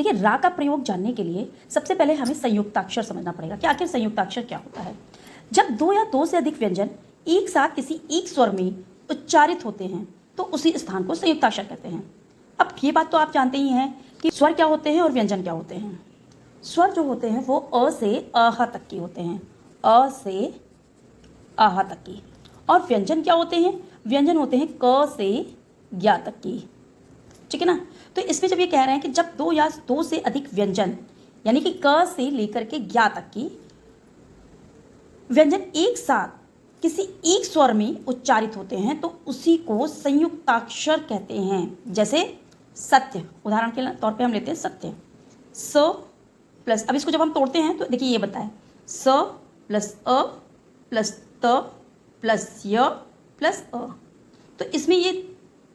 देखिए रा का प्रयोग जानने के लिए सबसे पहले हमें संयुक्ताक्षर समझना पड़ेगा कि आखिर संयुक्ताक्षर क्या होता है। जब दो या दो से अधिक व्यंजन एक साथ किसी एक स्वर में उच्चारित होते हैं तो उसी स्थान को संयुक्ताक्षर कहते हैं। अब ये बात तो आप जानते ही हैं कि स्वर क्या होते हैं और व्यंजन क्या होते हैं। स्वर जो होते हैं वो अ से अह तक के होते हैं, अ से आह तक की। और व्यंजन क्या होते हैं? व्यंजन होते हैं क से ज्ञा तक की, ठीक है ना। तो इसमें जब ये कह रहे हैं कि जब दो या दो से अधिक व्यंजन यानी कि क से लेकर के ज्ञा तक की व्यंजन एक साथ किसी एक स्वर में उच्चारित होते हैं तो उसी को संयुक्ताक्षर कहते हैं। जैसे सत्य, उदाहरण के तौर पे हम लेते हैं सत्य, स प्लस, अब इसको जब हम तोड़ते हैं तो देखिए ये बताएं, स प्लस अ प्लस त प्लस य प्लस अ। तो इसमें ये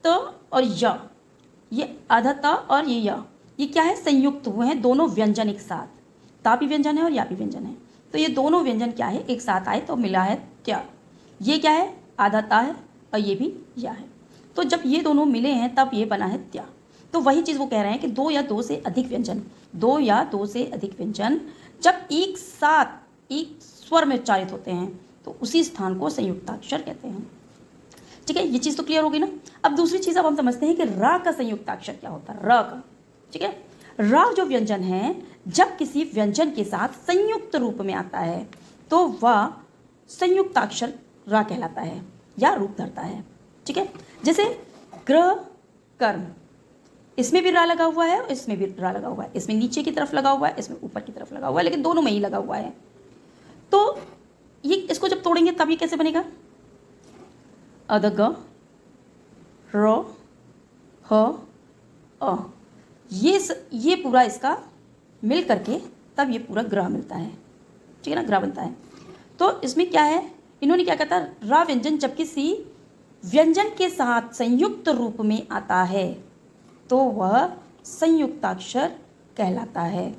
त और य, ये आधा त और ये य, ये क्या है? संयुक्त हुए हैं दोनों व्यंजन एक साथ। ता भी व्यंजन है और या भी व्यंजन है, तो ये दोनों व्यंजन क्या है? एक साथ आए तो मिला है त्या। ये क्या है? आधा ता है और ये भी या है। तो जब ये दोनों मिले हैं तब ये बना है त्या। तो वही चीज़ वो कह रहे हैं कि दो या दो से अधिक व्यंजन, दो या दो से अधिक व्यंजन जब एक साथ एक स्वर में उच्चारित होते हैं तो उसी स्थान को संयुक्ताक्षर कहते हैं। ठीक है, ये चीज़ तो क्लियर होगी ना। अब दूसरी चीज़ अब हम समझते हैं कि रा का संयुक्ताक्षर क्या होता है, र का। ठीक है, रा जो व्यंजन है जब किसी व्यंजन के साथ संयुक्त रूप में आता है तो वह संयुक्ताक्षर रा कहलाता है या रूप धरता है। ठीक है, जैसे ग्रह कर्म, इसमें भी रा लगा हुआ है और इसमें भी रा लगा हुआ है, इसमें नीचे की तरफ लगा हुआ है, इसमें ऊपर की तरफ लगा हुआ है, लेकिन दोनों में ही लगा हुआ है। तो ये इसको जब तोड़ेंगे तब ये कैसे बनेगा? अद ग र ह अ, ये पूरा इसका मिल करके तब ये पूरा ग्रह मिलता है। ठीक है ना, ग्रह बनता है। तो इसमें क्या है, इन्होंने क्या कहता है, रा व्यंजन जब किसी व्यंजन के साथ संयुक्त रूप में आता है तो वह संयुक्ताक्षर कहलाता है।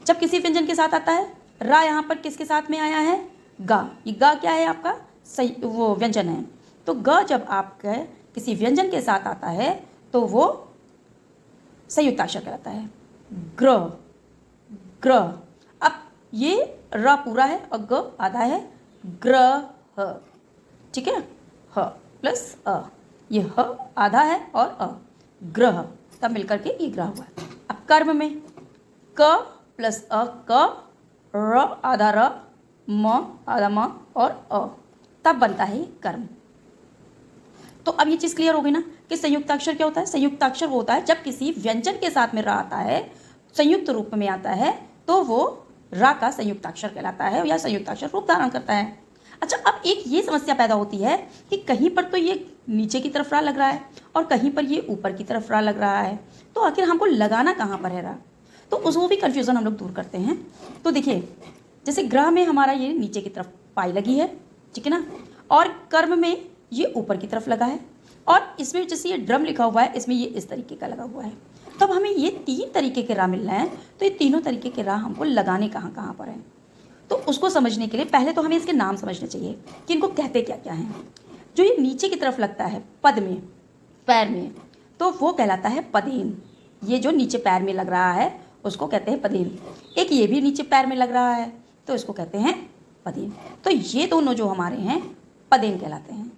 जब किसी व्यंजन के साथ आता है, रा यहाँ पर किसके साथ में आया है? गा। ये गा क्या है? आपका वो व्यंजन है। तो ग जब आपके किसी व्यंजन के साथ आता है तो वो संयुक्ताक्षर कहलाता है। ग्र, ग्रह। अब ये र पूरा है और ग आधा है, ग्रह। ठीक है, ह प्लस अ, ये ह आधा है और अ, ग्रह, तब मिलकर के ये ग्रह हुआ। अब कर्म में क प्लस अ क, र आधा र, म आधा म और अ, तब बनता है कर्म। तो अब ये चीज़ क्लियर हो गई ना कि संयुक्ताक्षर क्या होता है? संयुक्ताक्षर वो होता है जब किसी व्यंजन के साथ में रा आता है, संयुक्त रूप में आता है तो वो रा का संयुक्ताक्षर कहलाता है या संयुक्ताक्षर रूप धारण करता है। अच्छा, अब एक ये समस्या पैदा होती है कि कहीं पर तो ये नीचे की तरफ रा लग रहा है और कहीं पर ये ऊपर की तरफ रा लग रहा है, तो आखिर हमको लगाना कहाँ पर है रा? तो उसको भी कन्फ्यूज़न हम लोग दूर करते हैं। तो देखिए, जैसे ग्रह में हमारा ये नीचे की तरफ पाई लगी है, ठीक है ना, और कर्म में ये ऊपर की तरफ लगा है, और इसमें जैसे ये ड्रम लिखा हुआ है इसमें ये इस तरीके का लगा हुआ है। तब हमें ये तीन तरीके के रा मिलना है, तो ये तीनों तरीके के रा हमको लगाने कहाँ कहाँ पर हैं। तो उसको समझने के लिए पहले तो हमें इसके नाम समझने चाहिए कि इनको कहते क्या क्या हैं। जो ये नीचे की तरफ लगता है पद में, पैर में, तो वो कहलाता है पदेन। ये जो नीचे पैर में लग रहा है उसको कहते हैं पदेन। एक ये भी नीचे पैर में लग रहा है तो इसको कहते हैं पदेन। तो ये दोनों जो हमारे हैं पदेन कहलाते हैं।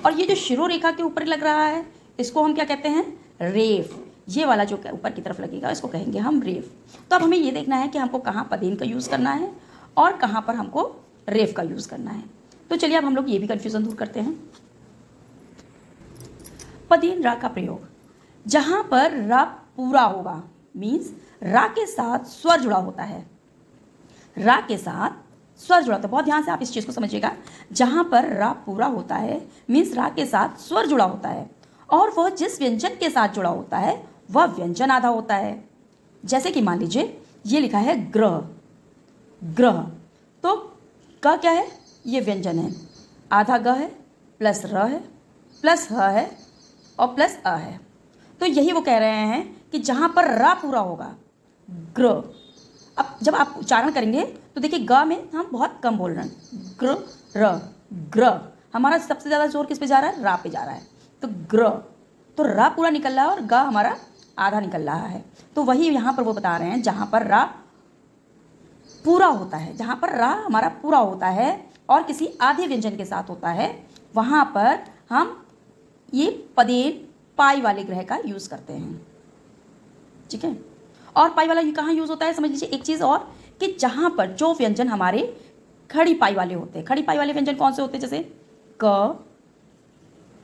और ये जो शिरोरेखा के ऊपर लग रहा है इसको हम क्या कहते हैं? रेफ। ये वाला जो ऊपर की तरफ लगेगा इसको कहेंगे हम रेफ। तो अब हमें ये देखना है कि हमको कहाँ पदेन का यूज़ करना है और कहाँ पर हमको रेफ का यूज़ करना है। तो चलिए अब हम लोग ये भी कन्फ्यूज़न दूर करते हैं। पदेन रा का प्रयोग, जहाँ पर रा पूरा होगा, मीन्स रा के साथ स्वर जुड़ा होता है, रा के साथ स्वर जुड़ा होता है। बहुत ध्यान से आप इस चीज़ को समझिएगा। जहाँ पर रा पूरा होता है मीन्स रा के साथ स्वर जुड़ा होता है और वह जिस व्यंजन के साथ जुड़ा होता है वह व्यंजन आधा होता है। जैसे कि मान लीजिए ये लिखा है ग्रह, ग्रह, तो ग क्या है? ये व्यंजन है, आधा ग है प्लस र है प्लस ह है और प्लस अ है। तो यही वो कह रहे हैं कि जहाँ पर रा पूरा होगा, ग्रह। अब जब आप उच्चारण करेंगे तो देखिए ग में हम बहुत कम बोल रहे हैं, ग्र र, ग्रह। हमारा सबसे ज़्यादा जोर किस पे जा रहा है? रा पे जा रहा है। तो ग्रह, तो रा पूरा निकल रहा है और ग हमारा आधा निकल रहा है। तो वही यहाँ पर वो बता रहे हैं जहाँ पर रा पूरा होता है, जहाँ पर रा हमारा पूरा होता है और किसी आधे व्यंजन के साथ होता है, वहाँ पर हम ये पदेन पाई वाले ग्रह का यूज़ करते हैं। ठीक है, और पाई वाला ये कहाँ यूज़ होता है समझ लीजिए। एक चीज़ और कि जहाँ पर जो व्यंजन हमारे खड़ी पाई वाले होते हैं, खड़ी पाई वाले व्यंजन कौन से होते हैं, जैसे क,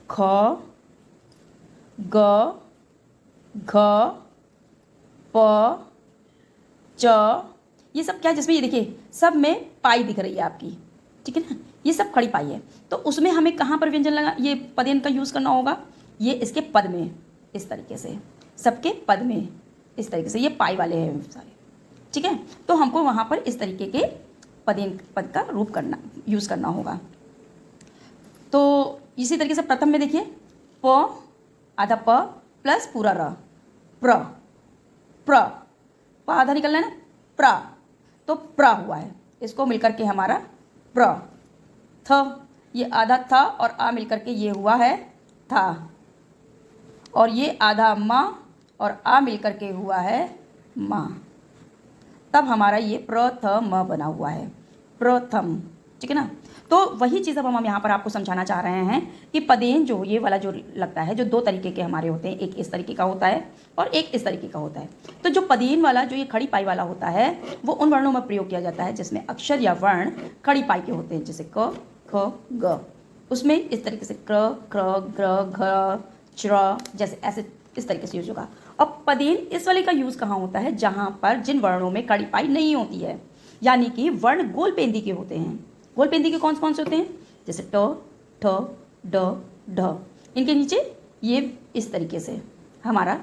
ख, ग, घ, प, च, ये सब क्या है जिसमें ये देखिए सब में पाई दिख रही है आपकी, ठीक है ना, ये सब खड़ी पाई है। तो उसमें हमें कहाँ पर व्यंजन लगा ये पदेन का यूज़ करना होगा, ये इसके पद में, इस तरीके से सबके पद में, इस तरीके से ये पाई वाले हैं सारे। ठीक है, तो हमको वहाँ पर इस तरीके के पदेन पद का रूप करना यूज़ करना होगा। तो इसी तरीके से प्रथम में देखिए प, आधा प प्लस पूरा र, प्र, प्र, प आधा निकलना है ना, प्र, तो प्र हुआ है, इसको मिलकर के हमारा प्र। थ, ये आधा था और आ मिलकर के ये हुआ है था, और ये आधा माँ और आ मिलकर के हुआ है माँ, तब हमारा ये प्रथम बना हुआ है, प्रथम। ठीक है ना, तो वही चीज़ अब हम यहाँ पर आपको समझाना चाह रहे हैं कि पदेन जो ये वाला जो लगता है, जो दो तरीके के हमारे होते हैं, एक इस तरीके का होता है और एक इस तरीके का होता है। तो जो पदेन वाला जो ये खड़ी पाई वाला होता है वो उन वर्णों में प्रयोग किया जाता है जिसमें अक्षर या वर्ण खड़ी पाई के होते हैं, जैसे क, ख, ग, उसमें इस तरीके से क्र, क्र, ग्र, घ, च्र, जैसे ऐसे इस तरीके से यूज होगा। और पदेन इस वाले का यूज़ कहाँ होता है, जहाँ पर जिन वर्णों में खड़ी पाई नहीं होती है, यानी कि वर्ण गोल पेंदी के होते हैं। गोल पेंदी के कौन कौन से होते हैं, जैसे ट, ठ, ड, ढ, इनके नीचे ये इस तरीके से हमारा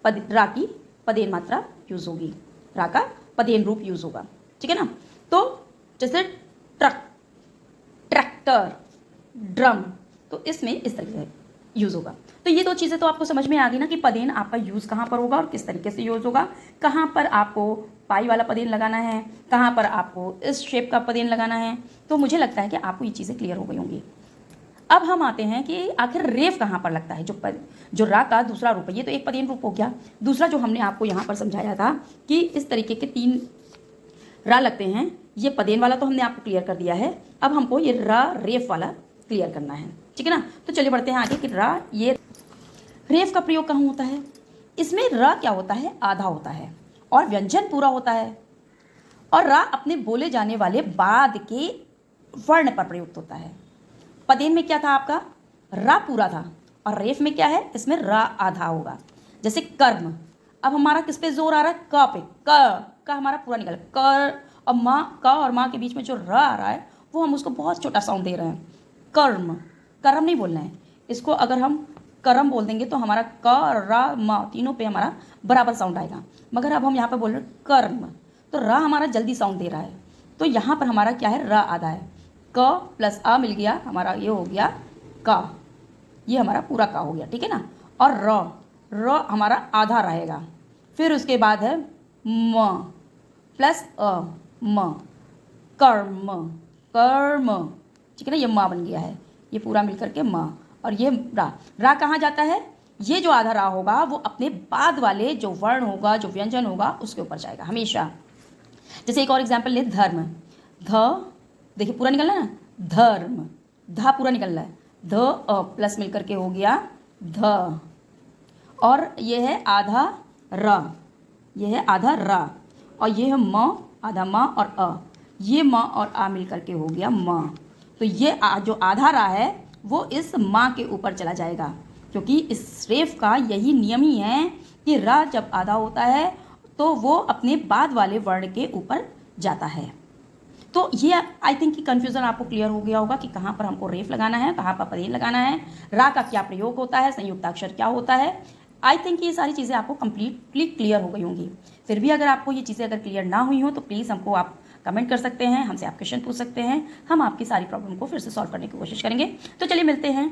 रा की पदेन मात्रा यूज़ होगी, रा का पदेन रूप यूज़ होगा। ठीक है ना, तो जैसे ट्रक, ट्रैक्टर, ड्रम, तो इसमें इस तरीके से यूज़ होगा। तो ये दो चीज़ें तो आपको समझ में आ गई ना कि पदेन आपका यूज़ कहाँ पर होगा और किस तरीके से यूज़ होगा, कहाँ पर आपको पाई वाला पदेन लगाना है, कहाँ पर आपको इस शेप का पदेन लगाना है। तो मुझे लगता है कि आपको ये चीज़ें क्लियर हो गई होंगी। अब हम आते हैं कि आखिर रेफ कहाँ पर लगता है, जो रा का दूसरा रूप है। ये तो एक पदेन रूप हो गया, दूसरा जो हमने आपको यहाँ पर समझाया था कि इस तरीके के 3 रा लगते हैं, ये पदेन वाला तो हमने आपको क्लियर कर दिया है। अब हमको ये रा रेफ वाला क्लियर करना है। ठीक है ना, तो चलिए बढ़ते हैं आगे कि रा ये रेफ का प्रयोग कहाँ होता है। इसमें र क्या होता है, आधा होता है और व्यंजन पूरा होता है, और रा अपने बोले जाने वाले बाद के वर्ण पर प्रयुक्त होता है। पदेन में क्या था आपका, रा पूरा था, और रेफ में क्या है, इसमें रा आधा होगा। जैसे कर्म, अब हमारा किस पे जोर आ रहा है, क पे, क हमारा पूरा निकल, कर और माँ, क और माँ के बीच में जो र आ रहा है वो हम उसको बहुत छोटा साउंड दे रहे हैं। कर्म, कर्म नहीं बोलना है इसको, अगर हम कर्म बोल देंगे तो हमारा क और रा म तीनों पे हमारा बराबर साउंड आएगा। मगर अब हम यहाँ पर बोल रहे हैं कर्म, तो रा हमारा जल्दी साउंड दे रहा है, तो यहाँ पर हमारा क्या है, रा आधा है, क प्लस आ मिल गया, हमारा ये हो गया का, ये हमारा पूरा का हो गया। ठीक है ना, और र हमारा आधा रहेगा। फिर उसके बाद है म प्लस अ, म, कर्म, कर्म। ठीक है ना, ये माँ बन गया है, ये पूरा मिलकर के माँ, और ये रा कहाँ जाता है, ये जो आधा रा होगा वो अपने बाद वाले जो वर्ण होगा, जो व्यंजन होगा उसके ऊपर जाएगा हमेशा। जैसे एक और एग्जाम्पल ले, धर्म, ध देखिए पूरा निकलना है ना, धर्म, धा पूरा निकलना है, ध अ प्लस मिलकर के हो गया ध, और ये है आधा र, ये है आधा रा, और ये है म, आधा म और अ, ये म और आ मिलकर के हो गया म। तो ये जो आधा रा है वो इस माँ के ऊपर चला जाएगा, क्योंकि इस रेफ का यही नियम ही है कि रा जब आधा होता है तो वो अपने बाद वाले वर्ण के ऊपर जाता है। तो ये आई थिंक कि कन्फ्यूज़न आपको क्लियर हो गया होगा कि कहाँ पर हमको रेफ लगाना है, कहाँ पर पदेन लगाना है, रा का क्या प्रयोग होता है, संयुक्ताक्षर क्या होता है। आई थिंक ये सारी चीज़ें आपको कम्प्लीटली क्लियर हो गई होंगी। फिर भी अगर आपको ये चीज़ें अगर क्लियर ना हुई हो तो प्लीज़ हमको आप कमेंट कर सकते हैं, हमसे आप क्वेश्चन पूछ सकते हैं, हम आपकी सारी प्रॉब्लम को फिर से सॉल्व करने की कोशिश करेंगे। तो चलिए मिलते हैं